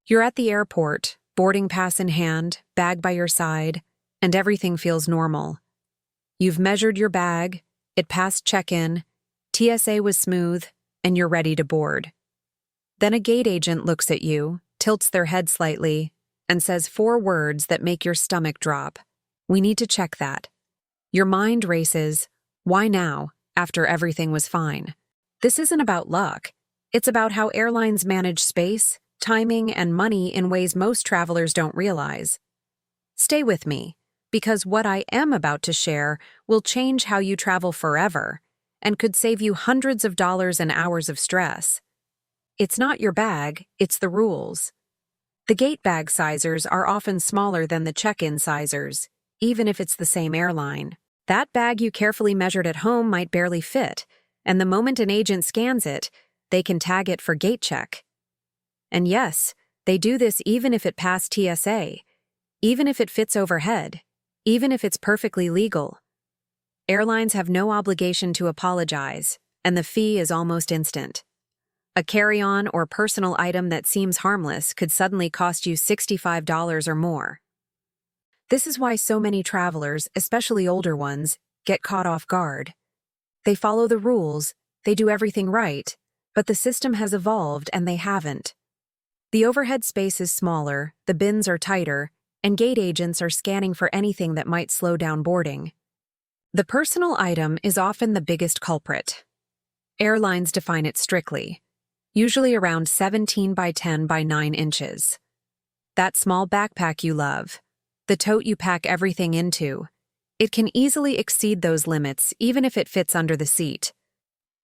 You're at the airport, boarding pass in hand, bag by your side, and everything feels normal. You've measured your bag, it passed check-in, TSA was smooth, and you're ready to board. Then a gate agent looks at you, tilts their head slightly, and says 4 words that make your stomach drop. We need to check that. Your mind races. Why now, after everything was fine? This isn't about luck. It's about how airlines manage space, timing, and money in ways most travelers don't realize. Stay with me, because what I am about to share will change how you travel forever and could save you hundreds of dollars and hours of stress. It's not your bag, it's the rules. The gate bag sizers are often smaller than the check-in sizers, even if it's the same airline. That bag you carefully measured at home might barely fit, and the moment an agent scans it, they can tag it for gate check. And yes, they do this even if it passed TSA, even if it fits overhead, even if it's perfectly legal. Airlines have no obligation to apologize, and the fee is almost instant. A carry-on or personal item that seems harmless could suddenly cost you $65 or more. This is why so many travelers, especially older ones, get caught off guard. They follow the rules, they do everything right, but the system has evolved and they haven't. The overhead space is smaller, the bins are tighter, and gate agents are scanning for anything that might slow down boarding. The personal item is often the biggest culprit. Airlines define it strictly, usually around 17 by 10 by 9 inches. That small backpack you love, the tote you pack everything into, it can easily exceed those limits even if it fits under the seat.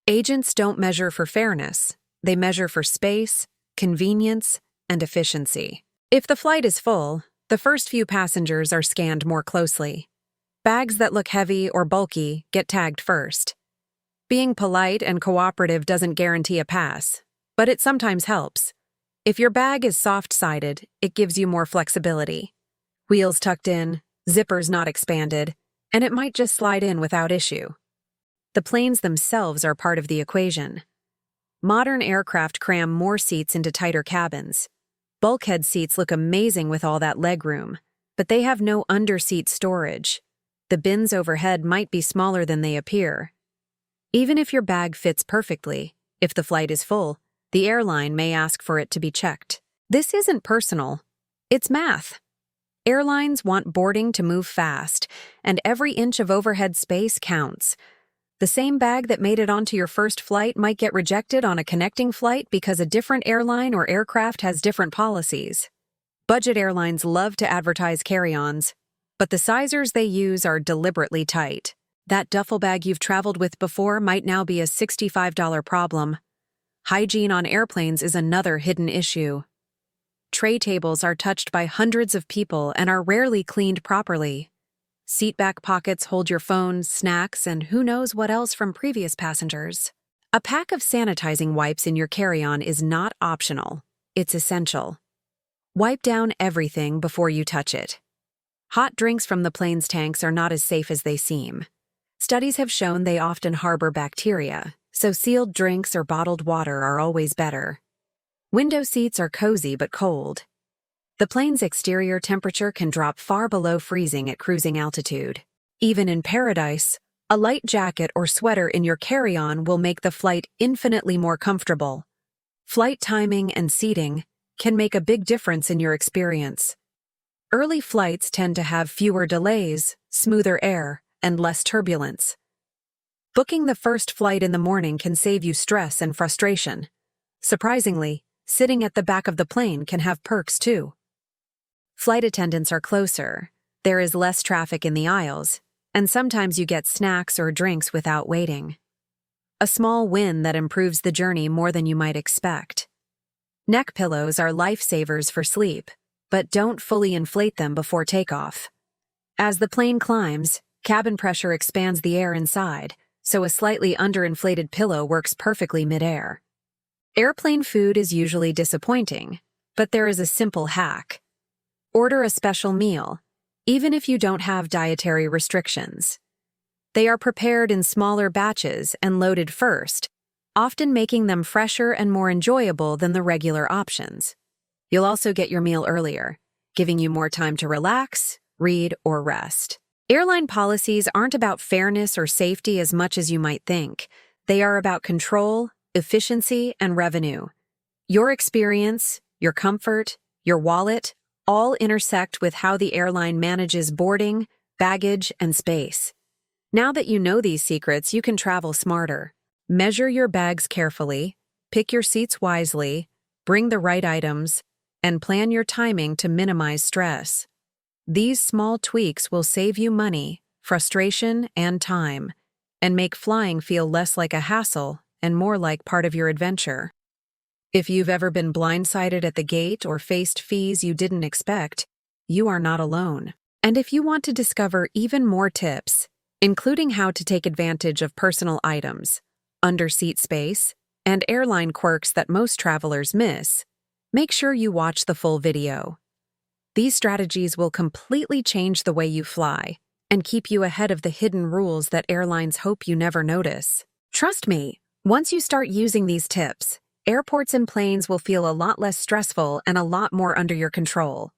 Agents don't measure for fairness, they measure for space, convenience, and efficiency. If the flight is full, the first few passengers are scanned more closely. Bags that look heavy or bulky get tagged first. Being polite and cooperative doesn't guarantee a pass, but it sometimes helps. If your bag is soft-sided, it gives you more flexibility. Wheels tucked in, zippers not expanded, and it might just slide in without issue. The planes themselves are part of the equation. Modern aircraft cram more seats into tighter cabins. Bulkhead seats look amazing with all that legroom, but they have no under-seat storage. The bins overhead might be smaller than they appear. Even if your bag fits perfectly, if the flight is full, the airline may ask for it to be checked. This isn't personal. It's math. Airlines want boarding to move fast, and every inch of overhead space counts. The same bag that made it onto your first flight might get rejected on a connecting flight because a different airline or aircraft has different policies. Budget airlines love to advertise carry-ons, but the sizers they use are deliberately tight. That duffel bag you've traveled with before might now be a $65 problem. Hygiene on airplanes is another hidden issue. Tray tables are touched by hundreds of people and are rarely cleaned properly. Seatback pockets hold your phone, snacks, and who knows what else from previous passengers. A pack of sanitizing wipes in your carry-on is not optional. It's essential. Wipe down everything before you touch it. Hot drinks from the plane's tanks are not as safe as they seem. Studies have shown they often harbor bacteria, so sealed drinks or bottled water are always better. Window seats are cozy but cold. The plane's exterior temperature can drop far below freezing at cruising altitude. Even in paradise, a light jacket or sweater in your carry-on will make the flight infinitely more comfortable. Flight timing and seating can make a big difference in your experience. Early flights tend to have fewer delays, smoother air, and less turbulence. Booking the first flight in the morning can save you stress and frustration. Surprisingly, sitting at the back of the plane can have perks too. Flight attendants are closer, there is less traffic in the aisles, and sometimes you get snacks or drinks without waiting. A small win that improves the journey more than you might expect. Neck pillows are lifesavers for sleep, but don't fully inflate them before takeoff. As the plane climbs, cabin pressure expands the air inside, so a slightly underinflated pillow works perfectly mid-air. Airplane food is usually disappointing, but there is a simple hack. Order a special meal, even if you don't have dietary restrictions. They are prepared in smaller batches and loaded first, often making them fresher and more enjoyable than the regular options. You'll also get your meal earlier, giving you more time to relax, read, or rest. Airline policies aren't about fairness or safety as much as you might think. They are about control, efficiency, and revenue. Your experience, your comfort, your wallet all intersect with how the airline manages boarding, baggage, and space. Now that you know these secrets, you can travel smarter. Measure your bags carefully, pick your seats wisely, bring the right items, and plan your timing to minimize stress. These small tweaks will save you money, frustration, and time, and make flying feel less like a hassle and more like part of your adventure. If you've ever been blindsided at the gate or faced fees you didn't expect, you are not alone. And if you want to discover even more tips, including how to take advantage of personal items, under-seat space, and airline quirks that most travelers miss, make sure you watch the full video. These strategies will completely change the way you fly and keep you ahead of the hidden rules that airlines hope you never notice. Trust me, once you start using these tips, airports and planes will feel a lot less stressful and a lot more under your control.